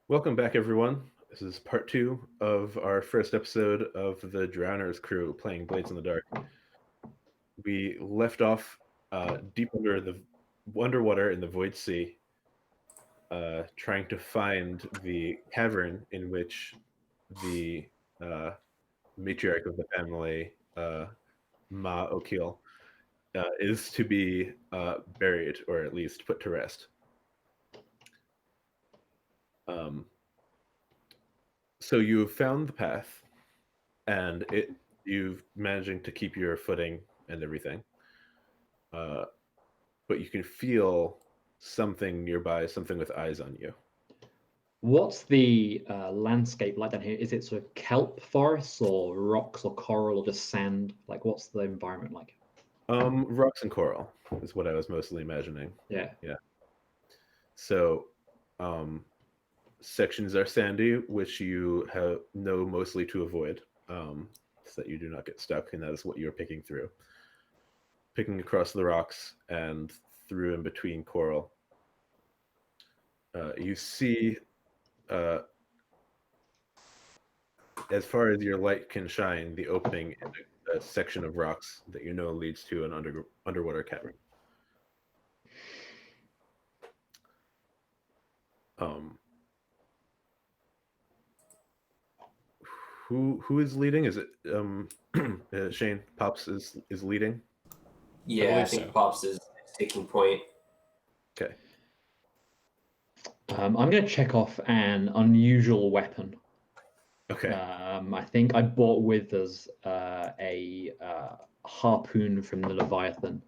Welcome back, everyone. This is part two of our first episode of the Drowners crew playing Blades in the Dark. We left off deep underwater in the Void Sea, trying to find the cavern in which the matriarch of the family, Ma Okil, is to be buried, or at least put to rest. So you've found the path, and you've managing to keep your footing and everything. But you can feel something nearby, something with eyes on you. What's the landscape like down here? Is it sort of kelp forests or rocks or coral or just sand? Like, what's the environment like? Rocks and coral is what I was mostly imagining. Yeah. So, sections are sandy, which you know mostly to avoid, so that you do not get stuck, and that is what you're picking through. Picking across the rocks and through in between coral. You see, as far as your light can shine, the opening in a section of rocks that you know leads to an underwater cavern. Who is leading? Is it Shane? Pops is leading? Yeah, I think so. Pops is taking point. Okay. I'm going to check off an unusual weapon. Okay. I think I brought with us a harpoon from the Leviathan.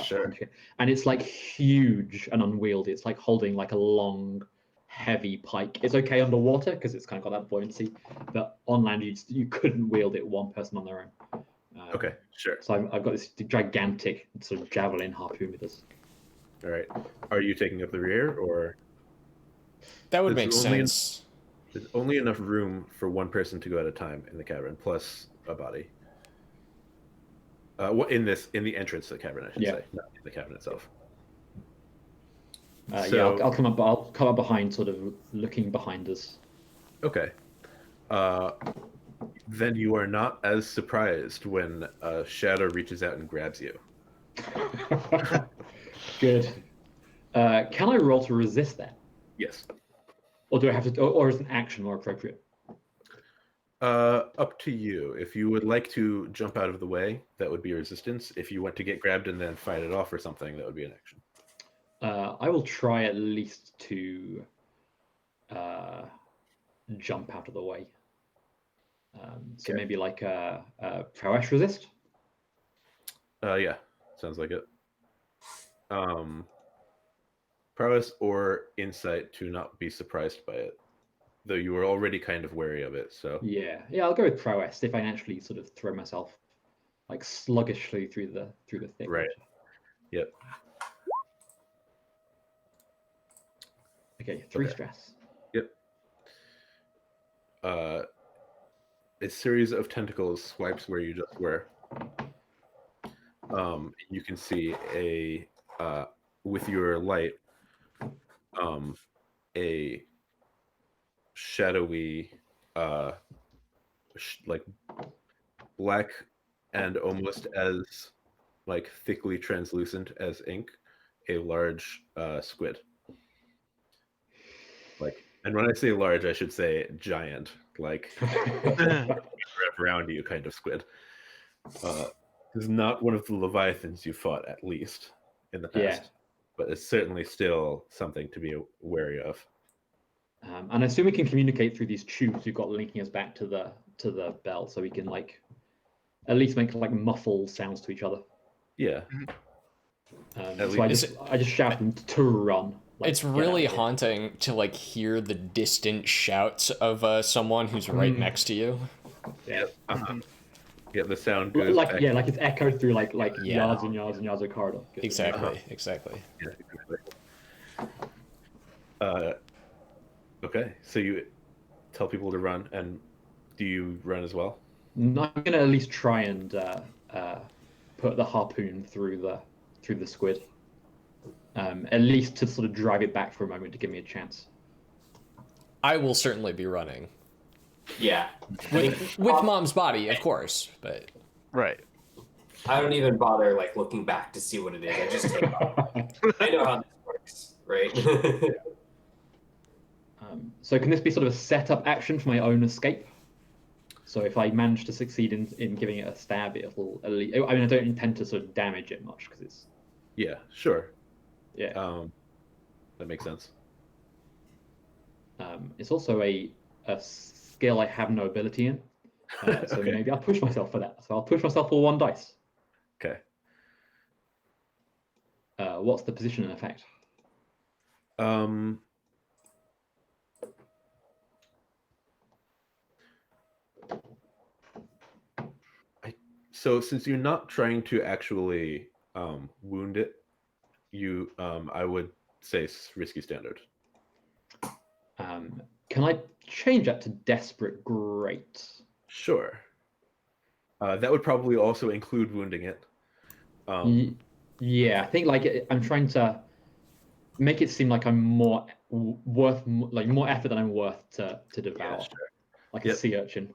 Sure. And it's like huge and unwieldy. It's like holding like a long, heavy pike. It's okay underwater because it's kind of got that buoyancy, but on land you couldn't wield it one person on their own. Okay, sure. So I've got this gigantic sort of javelin harpoon with us. All right. Are you taking up the rear, or? That would make sense. There's only enough room for one person to go at a time in the cavern, plus a body. In the entrance to the cavern, I should say, not in the cavern itself. I'll come up behind, sort of looking behind us. Okay. Then you are not as surprised when a shadow reaches out and grabs you. Good. Can I roll to resist that? Yes. Or do I have to? Or is an action more appropriate? Up to you. If you would like to jump out of the way, that would be resistance. If you want to get grabbed and then fight it off or something, that would be an action. I will try at least to jump out of the way. So okay. Maybe like a prowess resist? Yeah, sounds like it. Prowess or insight to not be surprised by it, though you were already kind of wary of it. So yeah, I'll go with prowess if I can actually sort of throw myself like sluggishly through the thick. Right. Yep. Okay, 3 stress. Yep. A series of tentacles swipes where you just were. You can see with your light, a shadowy, like black and almost as like thickly translucent as ink, a large squid. Like, and when I say large, I should say giant, like around you kind of squid. Is not one of the Leviathans you fought, at least in the past, but it's certainly still something to be wary of. And I assume we can communicate through these tubes we've got linking us back to the bell, so we can like at least make like muffled sounds to each other. Yeah. So I just shout them to run. Like, it's really haunting to like hear the distant shouts of someone who's right next to you. Yeah. Yeah, the sound goes like it's echoed through like yards and yards and yards of corridor. Exactly. Yeah, exactly. Okay, so you tell people to run, and do you run as well? No, I'm gonna at least try and put the harpoon through the squid. At least to sort of drive it back for a moment to give me a chance. I will certainly be running. Yeah. With Mom's body, of course, but... Right. I don't even bother like looking back to see what it is. I just take off. I know how this works, right? So can this be sort of a setup action for my own escape? So if I manage to succeed in giving it a stab, it'll at least, I mean, I don't intend to sort of damage it much because it's... Yeah, sure. Yeah. That makes sense. It's also a skill I have no ability in. So Okay. maybe I'll push myself for that. So I'll push myself for 1 dice. Okay. What's the position and effect? So since you're not trying to actually wound it, you I would say risky standard. Can I change that to desperate? Great. Sure. That would probably also include wounding it. Yeah, I think like I'm trying to make it seem like I'm more effort than I'm worth to devour, Yeah, sure. like Yep. a sea urchin.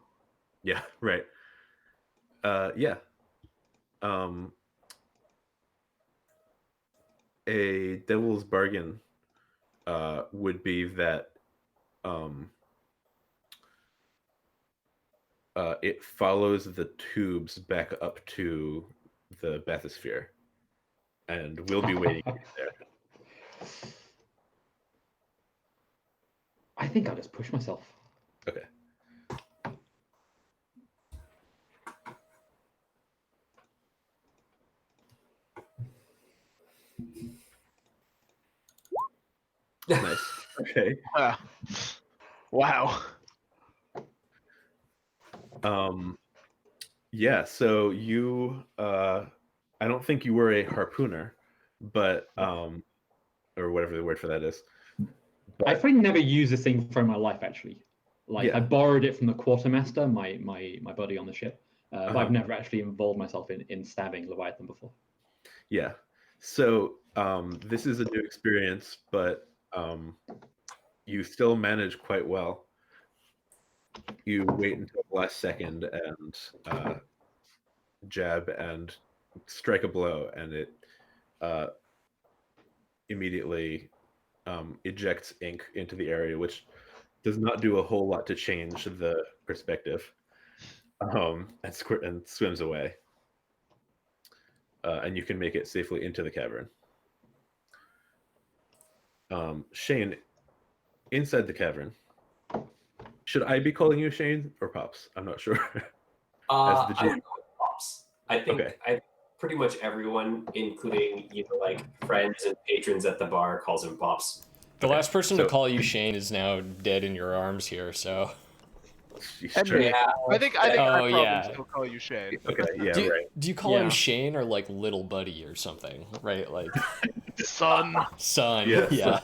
Yeah, right. Yeah. A devil's bargain would be that it follows the tubes back up to the bathysphere, and we'll be waiting there. I think I'll just push myself. Okay. Nice. Okay. Wow. Yeah, so you I don't think you were a harpooner, but or whatever the word for that is. But I've probably never used this thing for my life actually. Like Yeah. I borrowed it from the quartermaster, my buddy on the ship. But I've never actually involved myself in stabbing Leviathan before. Yeah. So this is a new experience, but you still manage quite well. You wait until the last second and jab and strike a blow, and it immediately ejects ink into the area, which does not do a whole lot to change the perspective, and swims away. And you can make it safely into the cavern. Shane, inside the cavern, should I be calling you Shane or Pops? I'm not sure. I would go with Pops. I think Okay. pretty much everyone, including like friends and patrons at the bar, calls him Pops. The last person to so- call you Shane is now dead in your arms here, so... And Sure. me. I think I probably yeah. still call you Shane. Okay, yeah, right. Do you call him Yeah. Shane or like little buddy or something, right? Like Son. son. Yeah, Yeah.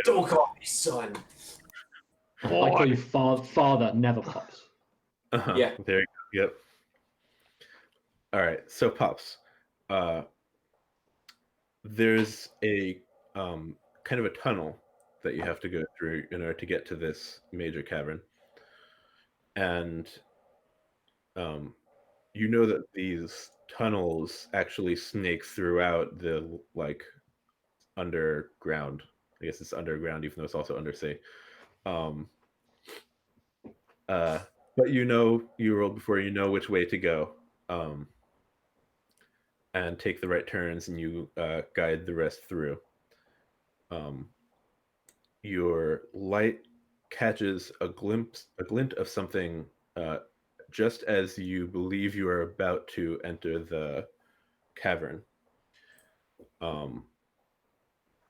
Don't call me son. I call you father, never Pops. Yeah. There you go. Yep. All right. So Pops, there's a kind of a tunnel that you have to go through in order to get to this major cavern, and you know that these tunnels actually snake throughout the underground. I guess it's underground, even though it's also undersea. But you rolled before, you know which way to go, and take the right turns, and you guide the rest through. Your light catches a glint of something just as you believe you are about to enter the cavern.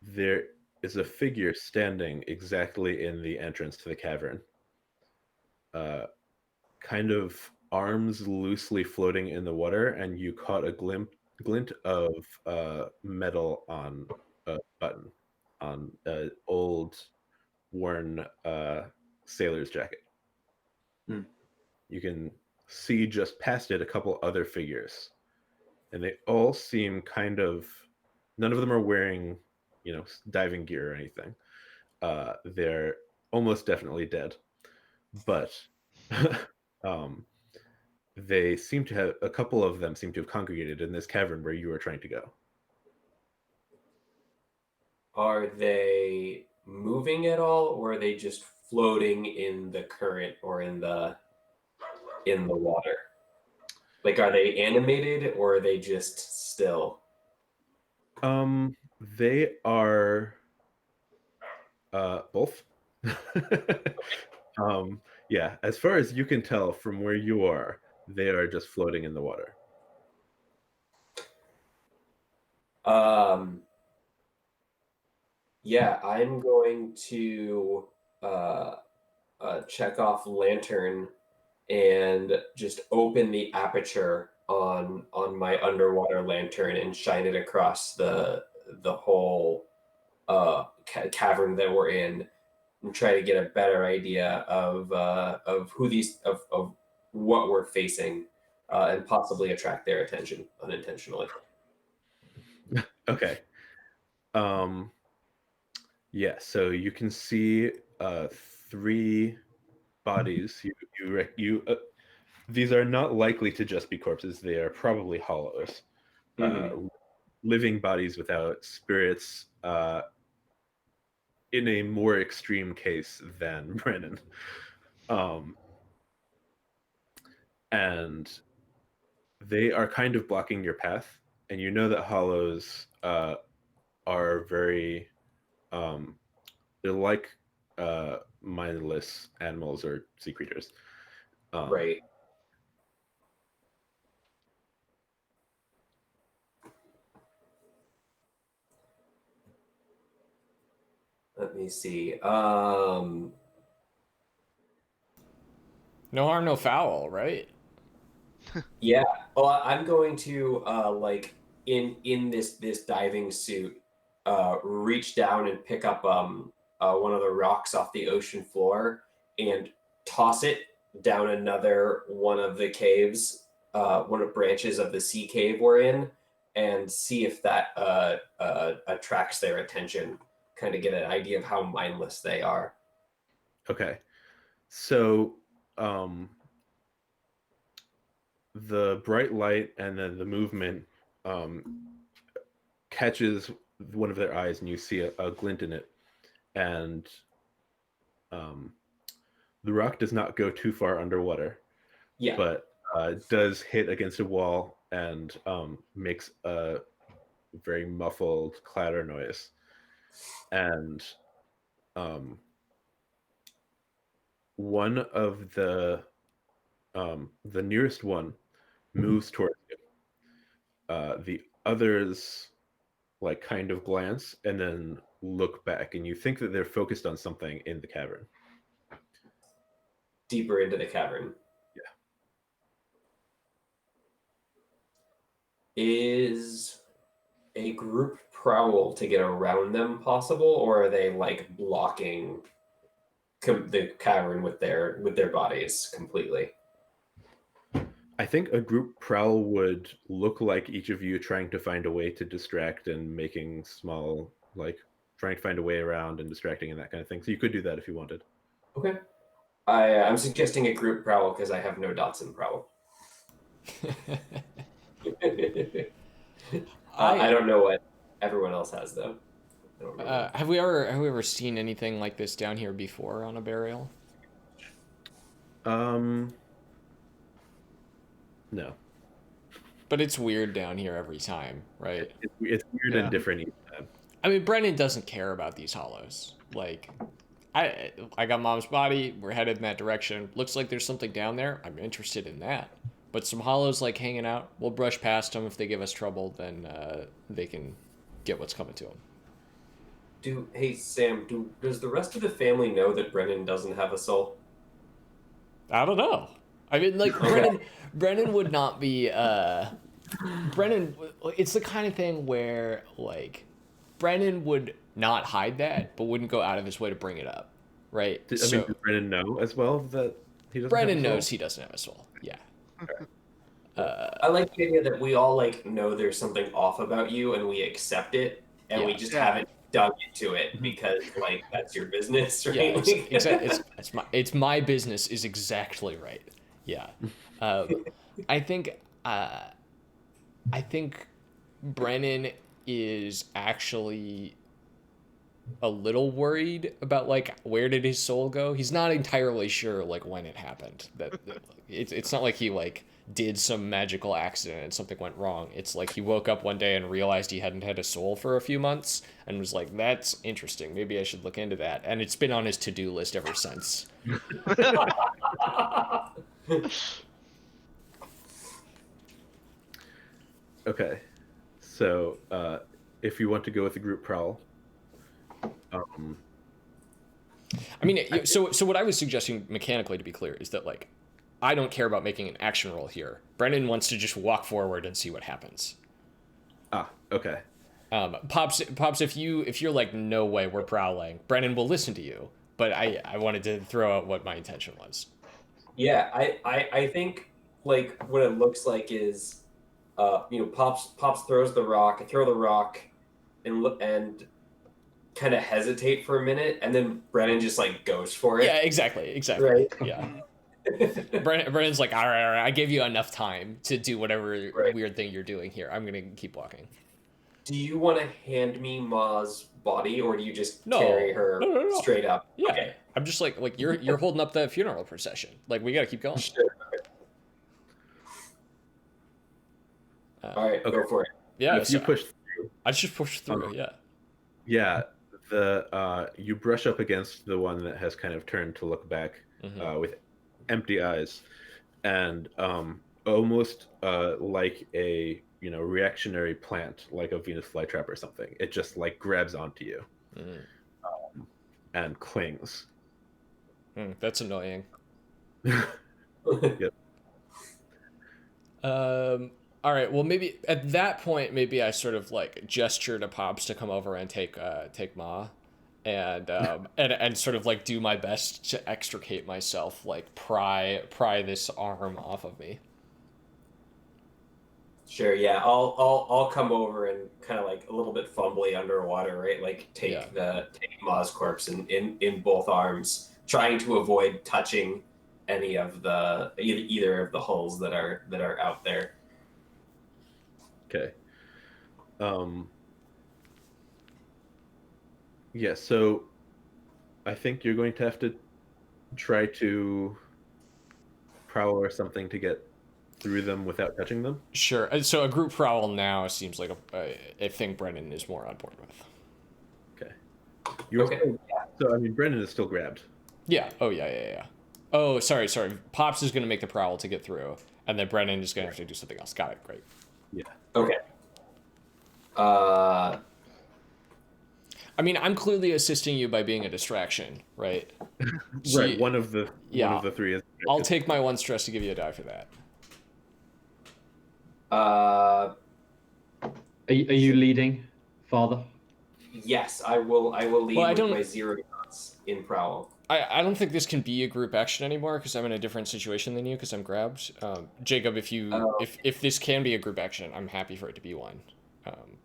There is a figure standing exactly in the entrance to the cavern. Kind of arms loosely floating in the water, and you caught a glint of metal on a button on an old worn sailor's jacket. You can see just past it a couple other figures, and they all seem kind of, none of them are wearing diving gear or anything. They're almost definitely dead, but they seem to have, a couple of them seem to have congregated in this cavern where you are trying to go. Are they moving at all, or are they just floating in the current or in the water? Like, are they animated or are they just still? They are both. Yeah, as far as you can tell from where you are, they are just floating in the water. Yeah, I'm going to check off lantern and just open the aperture on my underwater lantern and shine it across the whole cavern that we're in, and try to get a better idea of who these of what we're facing, and possibly attract their attention unintentionally. Okay. Yeah, so you can see 3 bodies. These are not likely to just be corpses. They are probably hollows. Living bodies without spirits, in a more extreme case than Brennan. And they are kind of blocking your path, and you know that hollows are very they're like mindless animals or sea creatures. Right. Let me see. No harm, no foul, right? Yeah. Well, I'm going to like in this diving suit, reach down and pick up one of the rocks off the ocean floor and toss it down another one of the caves, one of branches of the sea cave we're in, and see if that attracts their attention. Kind of get an idea of how mindless they are. Okay. So the bright light and then the movement catches one of their eyes, and you see a glint in it. And the rock does not go too far underwater. Yeah. But does hit against a wall and makes a very muffled clatter noise. And one of the nearest one moves towards you. The others like kind of glance and then look back, and you think that they're focused on something in the cavern. Deeper into the cavern. Yeah. Is a group prowl to get around them possible, or are they like blocking the cavern with their bodies completely? I think a group prowl would look like each of you trying to find a way to distract and making small, like trying to find a way around and distracting and that kind of thing. So you could do that if you wanted. Okay. I'm suggesting a group prowl because I have no dots in prowl. I don't know what everyone else has though. Have we ever seen anything like this down here before on a burial? No. But it's weird down here every time, right? It's weird and different each time. I mean, Brennan doesn't care about these hollows. Like, I got Mom's body. We're headed in that direction. Looks like there's something down there. I'm interested in that. But some hollows like hanging out, we'll brush past them. If they give us trouble, then they can get what's coming to them. Hey Sam, does the rest of the family know that Brennan doesn't have a soul? I don't know. I mean, like Brennan would not be. Brennan, it's the kind of thing where like Brennan would not hide that, but wouldn't go out of his way to bring it up, right? Does Brennan know as well that he doesn't? Brennan have a soul? knows he doesn't have a soul. Yeah. I like the idea that we all like know there's something off about you, and we accept it, and we just haven't dug into it because like that's your business, right? Yeah, exactly. It's my business is exactly right. Yeah, I think Brennan is actually a little worried about like where did his soul go. He's not entirely sure like when it happened. That it's not like he like did some magical accident and something went wrong. It's like he woke up one day and realized he hadn't had a soul for a few months and was like, that's interesting. Maybe I should look into that. And it's been on his to-do list ever since. Okay, so if you want to go with the group prowl, I mean, so what I was suggesting mechanically, to be clear, is that like I don't care about making an action roll here. Brennan wants to just walk forward and see what happens. Okay. Pops, if you're like, no way, we're prowling, Brennan will listen to you. But I wanted to throw out what my intention was. Yeah, I think like what it looks like is, Pops throws the rock. I throw the rock, and kind of hesitate for a minute, and then Brennan just like goes for it. Yeah, exactly. Right. Yeah. Brennan's like, all right, I gave you enough time to do whatever weird thing you're doing here. I'm gonna keep walking. Do you want to hand me Ma's body, or do you just carry her No. straight up? Yeah, Okay. I'm just like you're holding up the funeral procession. Like we gotta keep going. Sure. All right, go for it. Yeah, If you push through, I just push through. yeah, you brush up against the one that has kind of turned to look back with empty eyes, and almost like a reactionary plant, like a Venus flytrap or something. It just like grabs onto you and clings. That's annoying. Yep. All right. Well, maybe at that point, maybe I sort of like gesture to Pops to come over and take Ma, and and sort of like do my best to extricate myself, like pry this arm off of me. Sure. Yeah, I'll come over and kind of like a little bit fumbly underwater, right? Like take Ma's corpse in both arms, trying to avoid touching any of the either of the hulls that are out there. Okay. Yeah, so I think you're going to have to try to prowl or something to get through them without touching them. Sure. So a group prowl now seems like a thing Brennan is more on board with. Okay. So I mean, Brennan is still grabbed. Yeah. Oh yeah. Oh, sorry. Pops is going to make the prowl to get through, and then Brennan is going to have to do something else. Got it. Great. Yeah. Okay. I mean, I'm clearly assisting you by being a distraction, right? So right. One of the three is. I'll take my 1 stress to give you a die for that. Are you leading, Father? Yes, I will lead with my 0 dots in prowl. I don't think this can be a group action anymore because I'm in a different situation than you because I'm grabbed. Jacob, if this can be a group action, I'm happy for it to be one.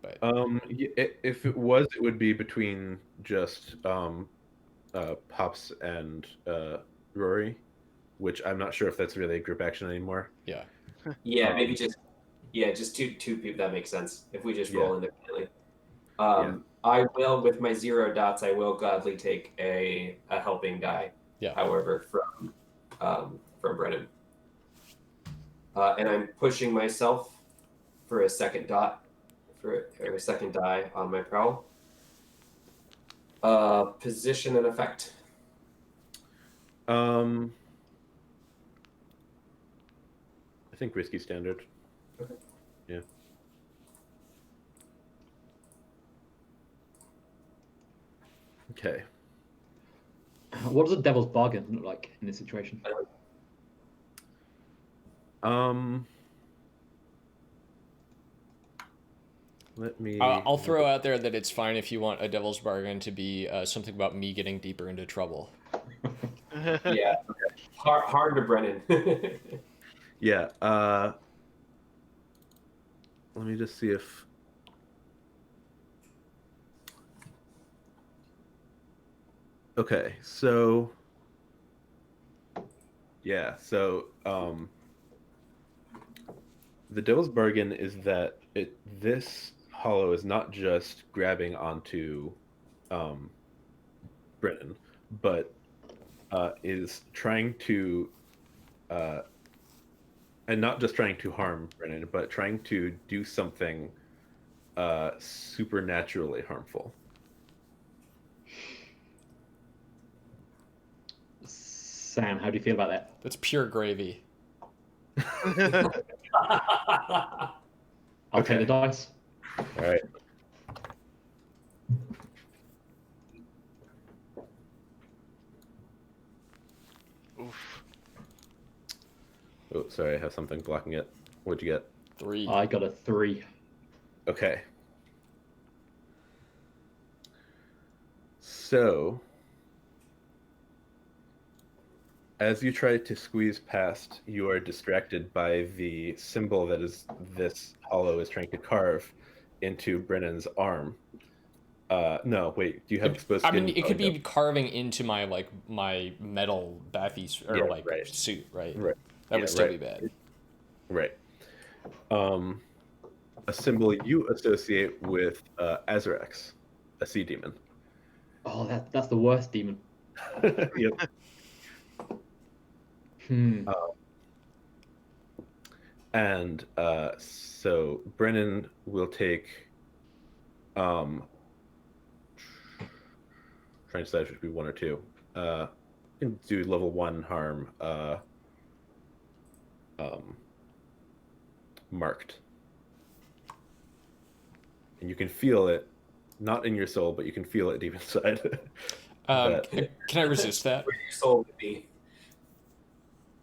But if it was, it would be between just Pops and Rauiri, which I'm not sure if that's really a group action anymore. Yeah. Yeah, maybe just two people. That makes sense. If we just roll independently. I will, with my 0 dots, I will gladly take a helping die. Yeah. However, from Brennan, and I'm pushing myself for a second dot, for a second die on my prowl. Position and effect. I think risky standard. Okay. Yeah. Okay. What does a devil's bargain look like in this situation? Let me. I'll throw out there that it's fine if you want a devil's bargain to be something about me getting deeper into trouble. Yeah. Hard to Brennan. Yeah. Let me just see if. Okay, so yeah, so the devil's bargain is that this hollow is not just grabbing onto Brennan, but is trying to and not just trying to harm Brennan, but trying to do something supernaturally harmful. Sam, how do you feel about that? That's pure gravy. I'll take the dice. All right. Oof. Oh, sorry, I have something blocking it. What'd you get? 3. I got a 3. Okay. So, as you try to squeeze past, you are distracted by the symbol that is this hollow is trying to carve into Brennan's arm. No, wait. Do you have exposed I skin? mean, it could Oh, be carving into my my metal bathy or Yeah, like right. suit, right? Right. That Yeah, would still right. be bad. Right. A symbol you associate with Azrax, a sea demon. Oh, that's the worst demon. Yep. And so Brennan will take trying to decide if it should be 1 or 2. Can do level 1 harm marked. And you can feel it, not in your soul, but you can feel it deep inside. Can I resist that? Where your soul would be.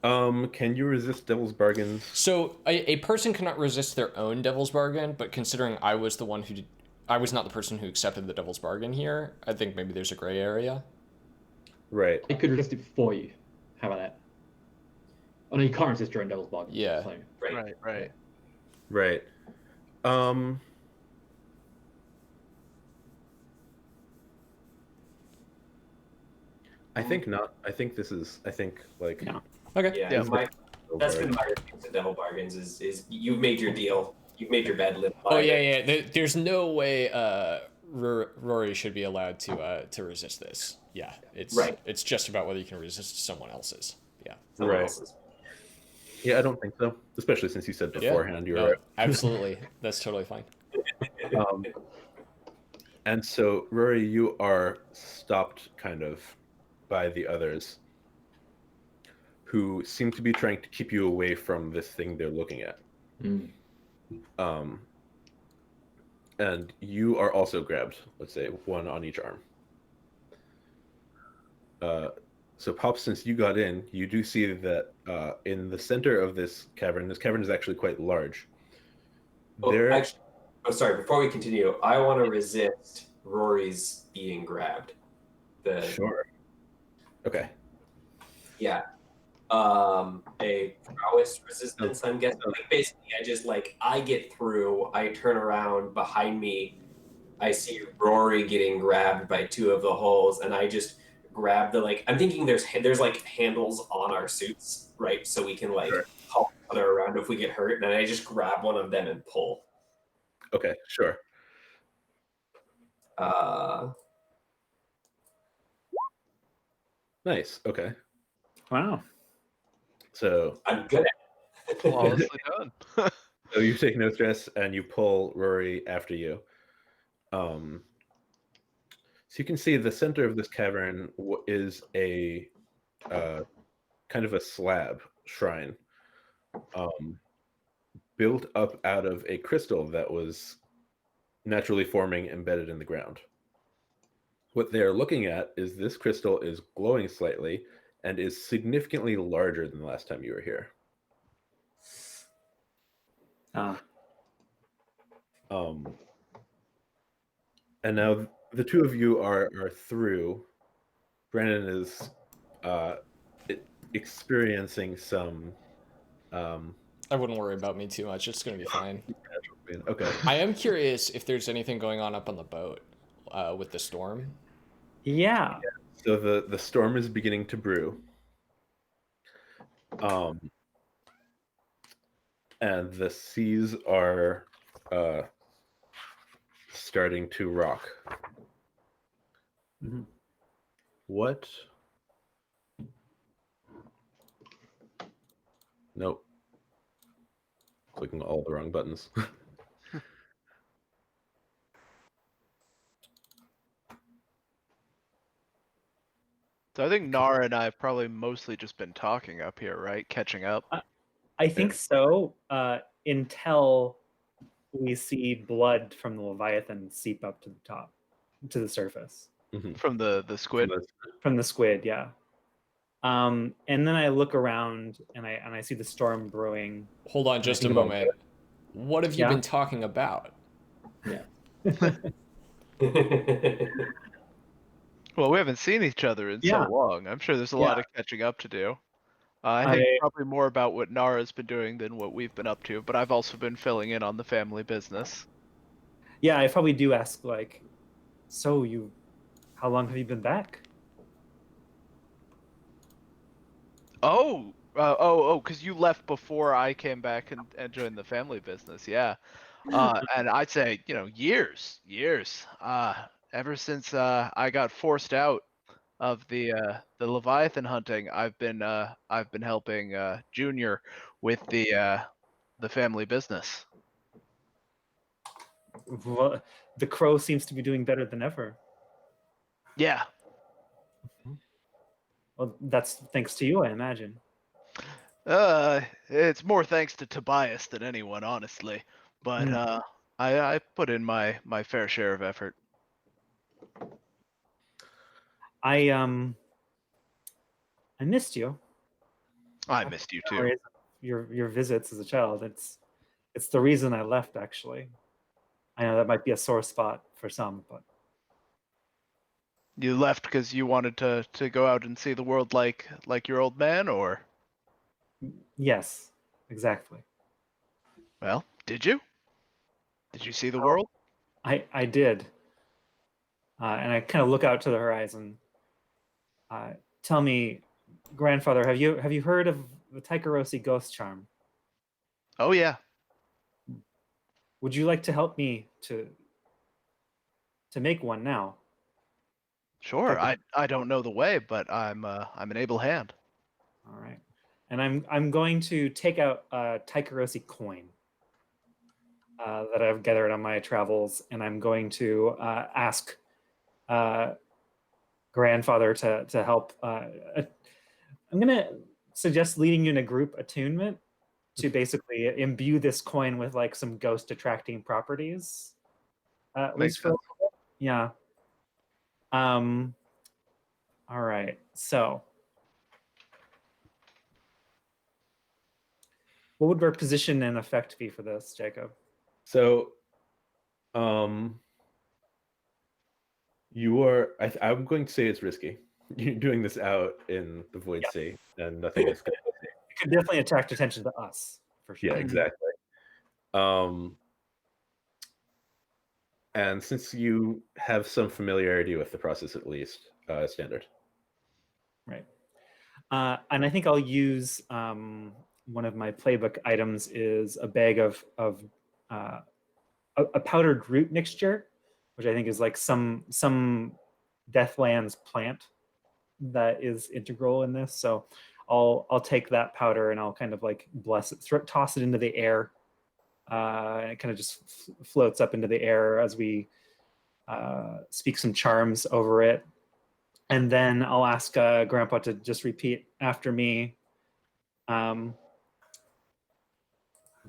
Can you resist devil's bargains? So a person cannot resist their own devil's bargain, but considering I was the one I was not the person who accepted the devil's bargain here, I think maybe there's a gray area. Right. I could resist it for you. How about that? Oh no, you can't resist your own devil's bargain. Yeah. So. Right. Right. I think not. I think this is. I think like. No. Okay. Yeah, Yeah. that's been my experience with devil bargains. Is you've made your deal. You've made your bed. Live by Oh yeah, it. yeah. There's no way Rory should be allowed to resist this. Yeah, it's Right. It's just about whether you can resist someone else's. Yeah. Someone Right. else's. Yeah, I don't think so. Especially since you said Yeah. beforehand you No, were. absolutely. That's totally fine. And so, Rory, you are stopped kind of by the others who seem to be trying to keep you away from this thing they're looking at. And you are also grabbed, let's say, 1 on each arm. So, Pop, since you got in, you do see that in the center of this cavern is actually quite large. Sorry, before we continue, I want to resist Rory's being grabbed. Sure. Okay. Yeah. A prowess resistance, I'm guessing. Like basically I get through, I turn around, behind me, I see Rory getting grabbed by 2 of the holes, and I just grab I'm thinking there's handles on our suits, right? So we can Sure. help each other around if we get hurt, and I just grab one of them and pull. Okay, sure. Nice. Okay. Wow. So I'm good at it. Flawlessly done. So you take no stress and you pull Rory after you. So you can see the center of this cavern is a kind of a slab shrine built up out of a crystal that was naturally forming embedded in the ground. What they're looking at is this crystal is glowing slightly and is significantly larger than the last time you were here. And now the 2 of you are through. Brennan is experiencing some. I wouldn't worry about me too much. It's gonna be fine. Okay. I am curious if there's anything going on up on the boat with the storm. Yeah. So the storm is beginning to brew. And the seas are starting to rock. Mhm. What? Nope. Clicking all the wrong buttons. So I think Nara and I have probably mostly just been talking up here, right? Catching up. I think so, until we see blood from the Leviathan seep up to the top, to the surface. From the squid. From the squid, yeah. And then I look around and I see the storm brewing. Hold on just a think about moment. What have you Yeah? been talking about? Yeah. Well, we haven't seen each other in Yeah. so long. I'm sure there's a lot of catching up to do. I think probably more about what Nara's been doing than what we've been up to, but I've also been filling in on the family business. Yeah, I probably do ask, like, so how long have you been back? Because you left before I came back and joined the family business, yeah. And I'd say, years. Ever since I got forced out of the Leviathan hunting, I've been helping Junior with the family business. Well, the crow seems to be doing better than ever. Yeah. Well, that's thanks to you, I imagine. It's more thanks to Tobias than anyone, honestly. But I put in my fair share of effort. I missed you. I missed you too. Your visits as a child. It's the reason I left, actually. I know that might be a sore spot for some, but You left because you wanted to go out and see the world like your old man, or? yes, exactly. Well, did you? Did you see the world? I did, and I kind of look out to the horizon. Tell me, grandfather, have you heard of the Taikarosi ghost charm? Oh yeah. Would you like to help me to make one now? Sure. I don't know the way, but I'm an able hand. All right, and I'm going to take out a Taikarosi coin that I've gathered on my travels, and I'm going to ask grandfather to help. I'm going to suggest leading you in a group attunement to basically imbue this coin with like some ghost attracting properties. At Makes least for sense. yeah. All right. So, what would our position and effect be for this, Jacob? So, you are. I'm going to say it's risky. You're doing this out in the void sea, and nothing is. It could definitely attract attention to us, for sure. Yeah, exactly. And since you have some familiarity with the process, at least, standard. Right. And I think I'll use one of my playbook items is a bag of a powdered root mixture, which I think is like some Deathlands plant that is integral in this. So I'll take that powder and I'll kind of like bless it, toss it into the air. And it kind of just floats up into the air as we speak some charms over it. And then I'll ask Grandpa to just repeat after me. Let's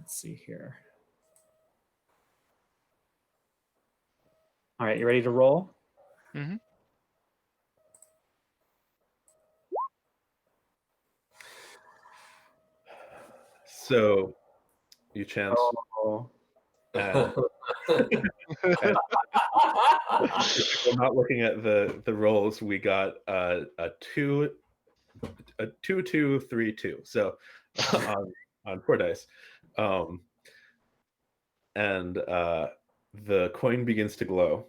see here. All right, you ready to roll? Mm-hmm. So, you chant. Oh. And I'm not looking at the rolls. We got a 2, 2, 3, 2. So on 4 dice, and the coin begins to glow,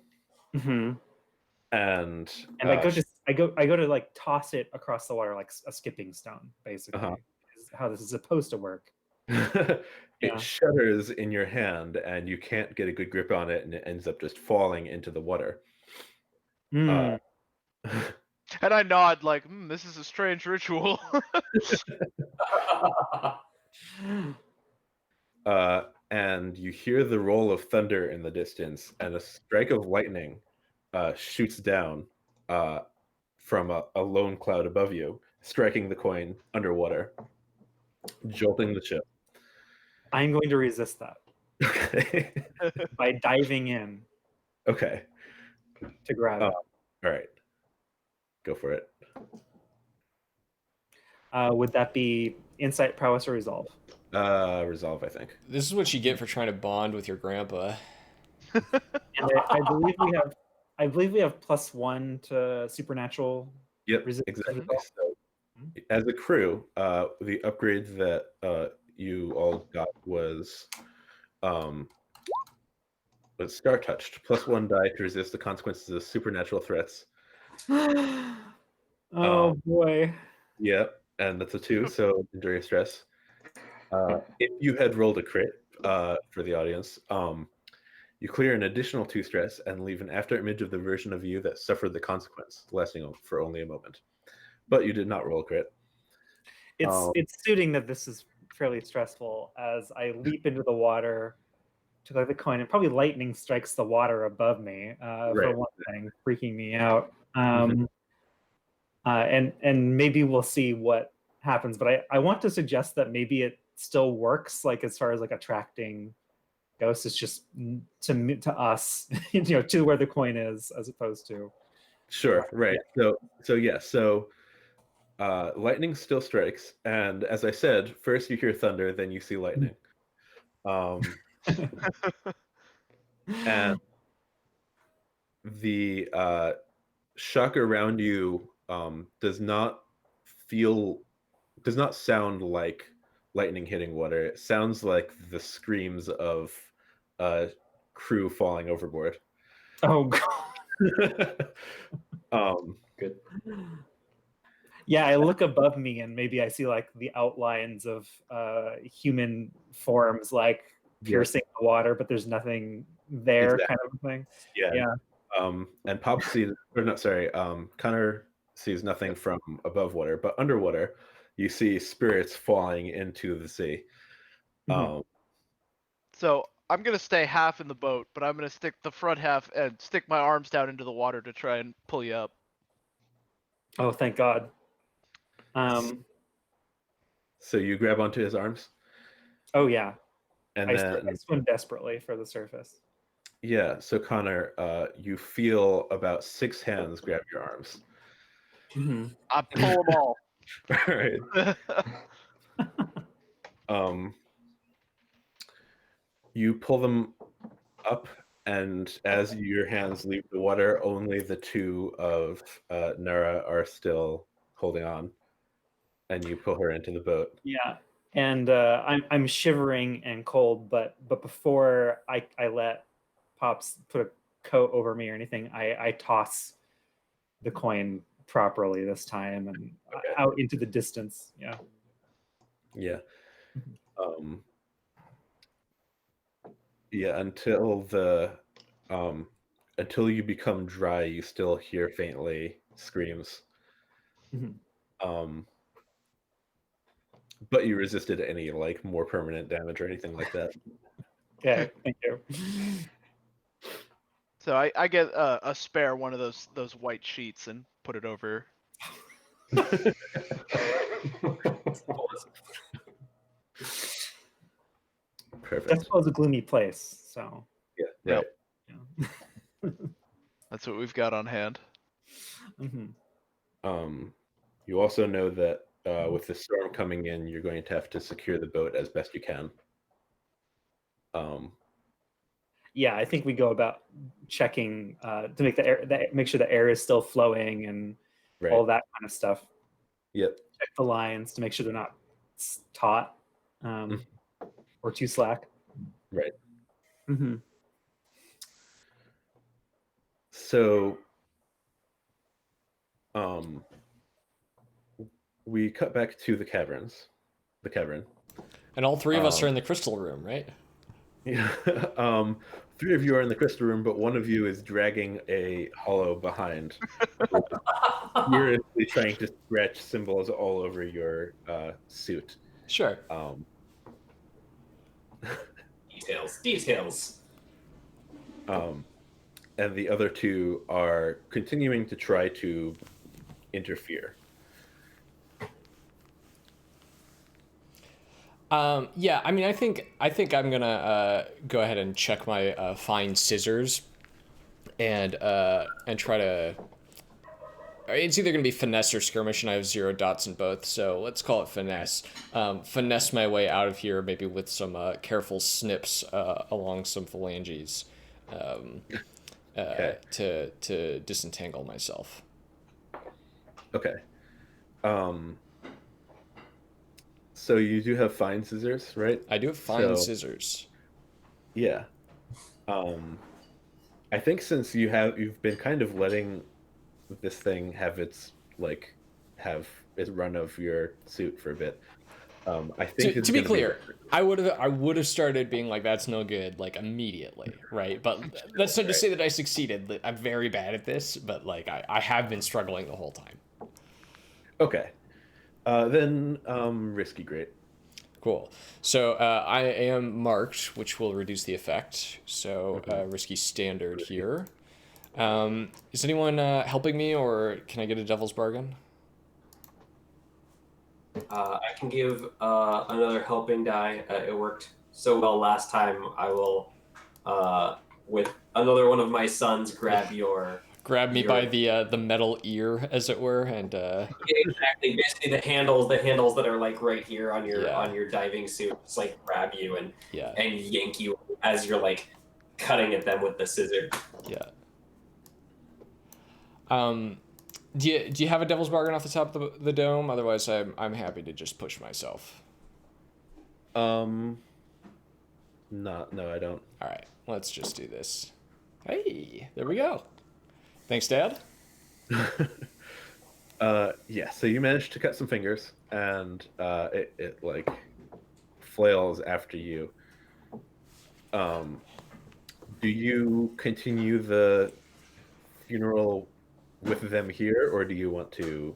Mm-hmm. and I I go to like toss it across the water like a skipping stone, basically. Is how this is supposed to work. It Yeah. shudders in your hand, and you can't get a good grip on it, and it ends up just falling into the water. Hmm. And I nod like, this is a strange ritual. And you hear the roll of thunder in the distance, and a strike of lightning shoots down from a lone cloud above you, striking the coin underwater, jolting the ship. I'm going to resist that Okay. by diving in Okay. to grab it. All right. Go for it. Would that be insight, prowess, or resolve? Resolve, I think. This is what you get for trying to bond with your grandpa. And I believe we have +1 to supernatural. Yep, resistance exactly. resolve. So, as a crew, the upgrade that you all got was Star Touched. +1 die to resist the consequences of supernatural threats. Oh boy. Yep, and that's a 2, so endure your stress. If you had rolled a crit, for the audience, you clear an additional 2 stress and leave an afterimage of the version of you that suffered the consequence, lasting for only a moment. But you did not roll a crit. It's suiting that this is fairly stressful as I leap into the water to collect the coin, and probably lightning strikes the water above me for Right. one thing, freaking me out. And maybe we'll see what happens, but I want to suggest that maybe it still works, like as far as like attracting ghosts. It's just to us, to where the coin is, as opposed to. Sure. Right. So lightning still strikes, and as I said, first you hear thunder, then you see lightning. And the shock around you does not sound like lightning hitting water. It sounds like the screams of crew falling overboard. Oh god. Good. Yeah, I look above me and maybe I see like the outlines of human forms like piercing the water, but there's nothing there, Exactly. kind of thing. Yeah. And Pop sees, or no, sorry, Conor sees nothing from above water, but underwater, you see spirits falling into the sea. So I'm gonna stay half in the boat, but I'm gonna stick the front half and stick my arms down into the water to try and pull you up. Oh, thank God. So you grab onto his arms? Oh yeah. And I then swim desperately for the surface. yeah, so Conor, you feel about 6 hands grab your arms. I pull them all. All right. You pull them up, and as your hands leave the water, only the 2 of Nara are still holding on, and you pull her into the boat. Yeah, and I'm shivering and cold, but before I let Pops put a coat over me or anything, I toss the coin properly this time and out into the distance. Yeah. Yeah. Yeah, until you become dry, you still hear faintly screams. But you resisted any like more permanent damage or anything like that. Okay, thank you. So I get a spare one of those white sheets and put it over. Perfect. Death is a gloomy place, so yeah, right. Yeah. That's what we've got on hand. You also know that with the storm coming in, you're going to have to secure the boat as best you can. Yeah, I think we go about checking to make the air, make sure the air is still flowing and all that kind of stuff. Yep. Check the lines to make sure they're not taut or too slack. Right. So um, we cut back to the cavern. And all three of us are Um, in the crystal room, right? Yeah. Three of you are in the crystal room, but one of you is dragging a hollow behind, furiously trying to scratch symbols all over your suit. Sure. Details. And the other two are continuing to try to interfere. Yeah, I mean, I think I'm gonna go ahead and check my fine scissors, and try to. It's either gonna be finesse or skirmish, and I have 0 dots in both, so let's call it finesse. Finesse my way out of here, maybe with some careful snips along some phalanges, Okay. to disentangle myself. Okay. So you do have fine scissors, right? I do have fine scissors. Yeah. I think since you've been kind of letting this thing have its run of your suit for a bit. I think to be clear, I would have started being like, that's no good, like, immediately, right? But that's not to say that I succeeded. I'm very bad at this, but like I have been struggling the whole time. Okay. Then risky great. Cool. So I am marked, which will reduce the effect. So risky standard here. Is anyone helping me, or can I get a devil's bargain? I can give another helping die. It worked so well last time. I will, with another one of my sons, grab me by the metal ear, as it were, and yeah, exactly. Basically, the handles that are like right here on your Yeah. on your diving suit, just like grab you and yeah, yank you as you're like cutting at them with the scissor. yeah. Do you have a devil's bargain off the top of the dome? Otherwise, I'm happy to just push myself. No, I don't. All right, let's just do this. Hey, there we go. Thanks, Dad. Yeah. So you managed to cut some fingers, and it like flails after you. Do you continue the funeral with them here, or do you want to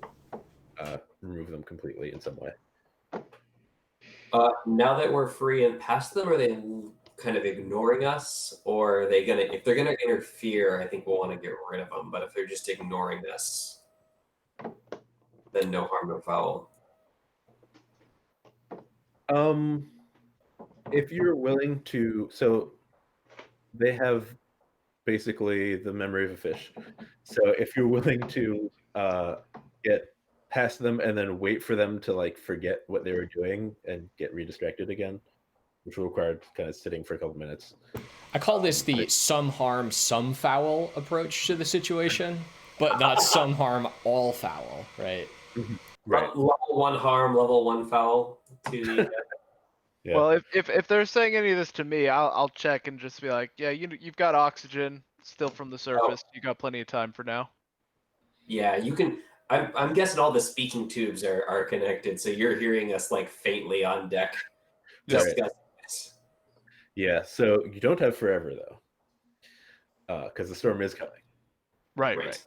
remove them completely in some way? Now that we're free and past them, are they kind of ignoring us, or are they gonna? If they're gonna interfere, I think we'll want to get rid of them. But if they're just ignoring us, then no harm, no foul. If you're willing to, so they have basically the memory of a fish. So if you're willing to get past them and then wait for them to like forget what they were doing and get redistracted again, which will require kind of sitting for a couple minutes. I call this the some harm, some foul approach to the situation, but not some harm, all foul, right? Right. Level 1 harm, level 1 foul. To Yeah. Well, if they're saying any of this to me, I'll check and just be like, yeah, you've got oxygen still from the surface. You got plenty of time for now. yeah, you can. I'm guessing all the speaking tubes are connected, so you're hearing us like faintly on deck. Right. Discussing this. Yeah. So you don't have forever though, because the storm is coming. Right.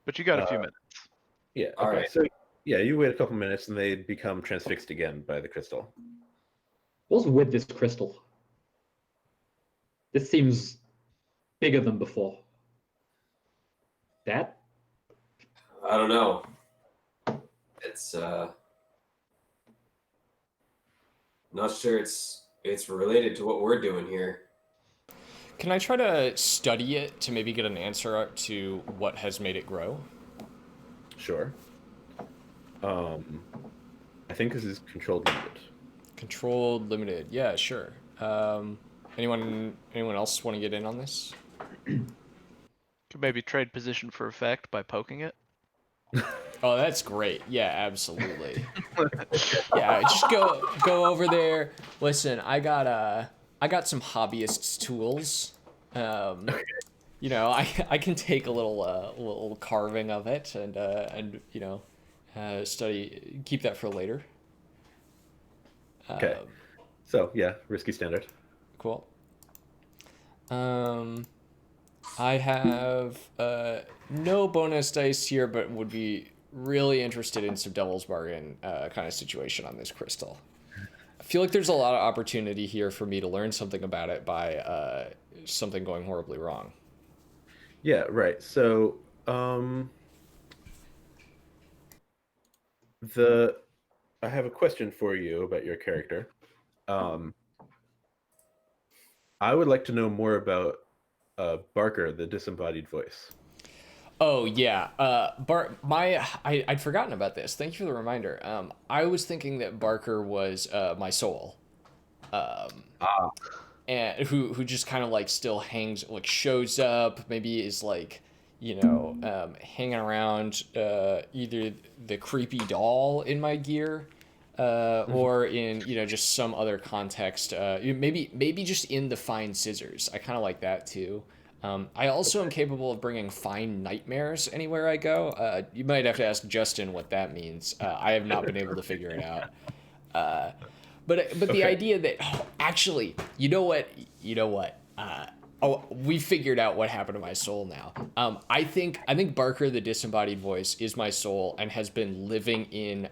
But you got a few minutes. Yeah. All Okay. right. So yeah, you wait a couple minutes and they become transfixed again by the crystal. What's with this crystal? This seems bigger than before. Dad? I don't know. It's not sure it's related to what we're doing here. Can I try to study it to maybe get an answer to what has made it grow? Sure. I think this is controlled limited. Controlled limited. Yeah, sure. Anyone else want to get in on this? Could maybe trade position for effect by poking it. Oh, that's great. Yeah, absolutely. Yeah, just go over there. Listen, I got some hobbyist's tools. you know, I can take a little carving of it and you know, study, keep that for later. Okay. So yeah, risky standard. Cool. I have no bonus dice here, but would be really interested in some Devil's Bargain kind of situation on this crystal. I feel like there's a lot of opportunity here for me to learn something about it by something going horribly wrong. Yeah, right. So I have a question for you about your character. I would like to know more about Barker, the disembodied voice. Oh yeah, I'd forgotten about this. Thank you for the reminder. I was thinking that Barker was my soul, and who just kind of like still hangs, like shows up, maybe is like, you know, hanging around either the creepy doll in my gear, or in, you know, just some other context. Maybe just in the fine scissors. I kind of like that too. I also am capable of bringing fine nightmares anywhere I go. You might have to ask Justin what that means. I have not been able to figure it out. But the Okay. idea that, oh, actually, you know what? We figured out what happened to my soul now. I think Barker, the disembodied voice, is my soul and has been living in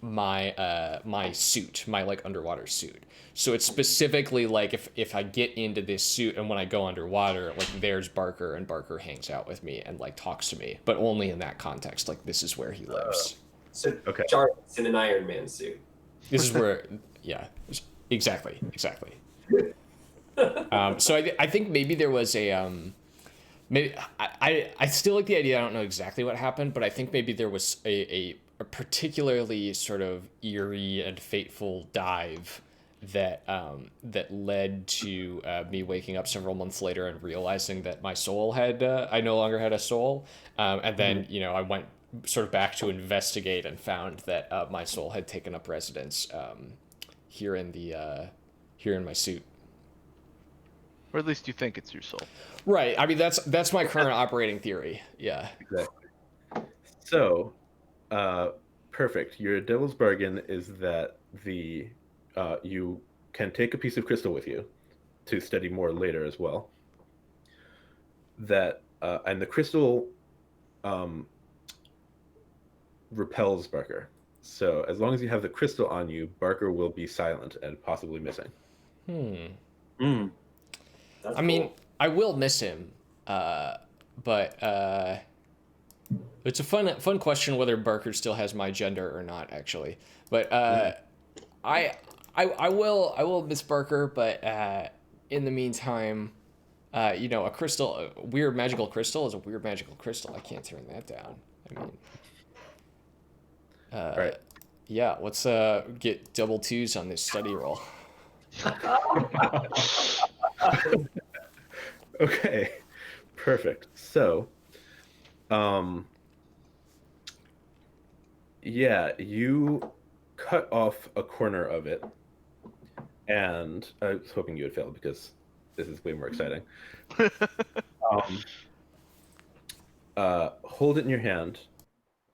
my suit, my like underwater suit. So it's specifically like if I get into this suit and when I go underwater, like there's Barker and Barker hangs out with me and like talks to me, but only in that context. Like this is where he lives. So Okay. Jarvis in an Iron Man suit. This is where, yeah, exactly. So I think maybe there was a maybe I still like the idea. I don't know exactly what happened, but I think maybe there was a particularly sort of eerie and fateful dive that that led to me waking up several months later and realizing that my soul had I no longer had a soul, and then you know I went sort of back to investigate and found that my soul had taken up residence here in my suit. Or at least you think it's your soul. Right. I mean, that's my current operating theory. Yeah. Exactly. So, perfect. Your devil's bargain is that you can take a piece of crystal with you to study more later as well. That and the crystal repels Barker. So as long as you have the crystal on you, Barker will be silent and possibly missing. That's I mean, cool. I will miss him, but it's a fun question whether Barker still has my gender or not, actually. But I will miss Barker, but in the meantime, you know, a weird magical crystal is a weird magical crystal. I can't turn that down. I mean, All right. yeah, let's get double twos on this study roll. Okay. Perfect. So, yeah, you cut off a corner of it, and I was hoping you would fail because this is way more exciting. Hold it in your hand,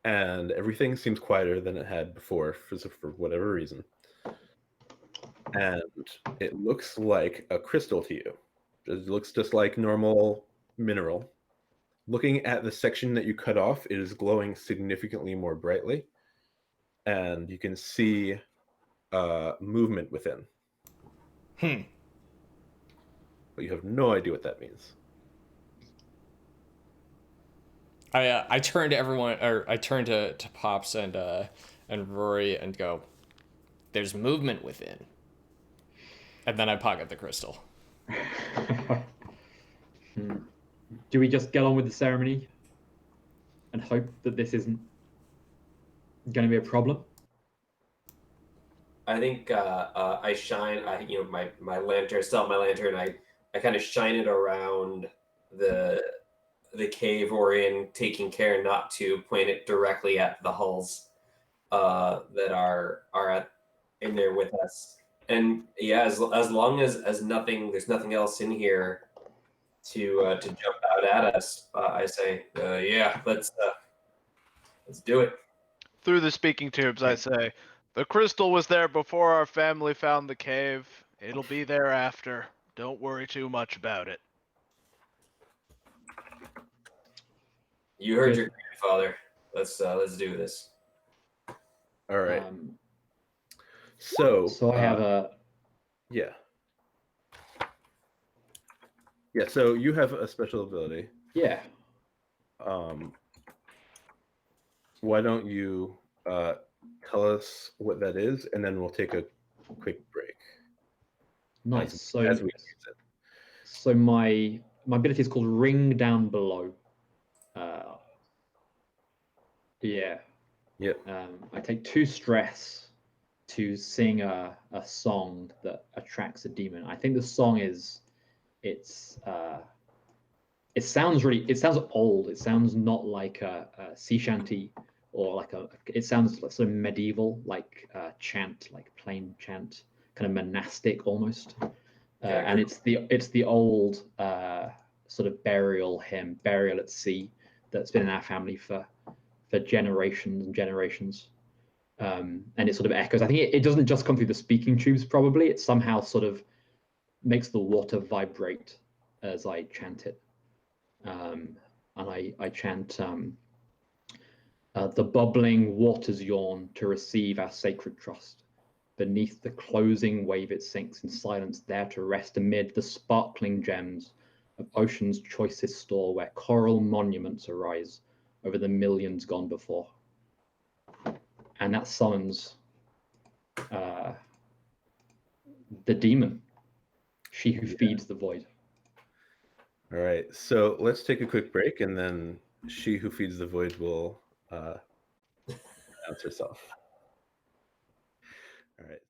and everything seems quieter than it had before for whatever reason. And it looks like a crystal to you. It looks just like normal mineral. Looking at the section that you cut off, it is glowing significantly more brightly, and you can see movement within. But you have no idea what that means. I turn to everyone, or I turn to Pops and Rauiri and go, "There's movement within," and then I pocket the crystal. Do we just get on with the ceremony and hope that this isn't going to be a problem? I think I shine. My lantern. Still have my lantern. I kind of shine it around the cave we're in, taking care not to point it directly at the hulls that are in there with us. And yeah, as long as there's nothing else in here to jump out at us, I say, yeah, let's do it. Through the speaking tubes, I say, the crystal was there before our family found the cave. It'll be there after. Don't worry too much about it. You heard Good. your grandfather. Let's do this. All right. So I have a Yeah. Yeah, so you have a special ability. yeah. Why don't you tell us what that is, and then we'll take a quick break. Nice. As So we use it. so my ability is called Ring Down Below. Yeah. Yep. I take 2 stress to sing a song that attracts a demon. I think the song is it sounds old. It sounds not like a sea shanty or like it sounds sort of medieval, like chant, like plain chant, kind of monastic almost. And it's the old sort of burial hymn, Burial at Sea, that's been in our family for generations and generations. And it sort of echoes. I think it doesn't just come through the speaking tubes, probably. It somehow sort of makes the water vibrate as I chant it. And I chant, the bubbling waters yawn to receive our sacred trust. Beneath the closing wave it sinks in silence, there to rest amid the sparkling gems of ocean's choicest store, where coral monuments arise over the millions gone before. And that summons the demon, she who feeds the void. All right, so let's take a quick break, and then she who feeds the void will announce herself. All right.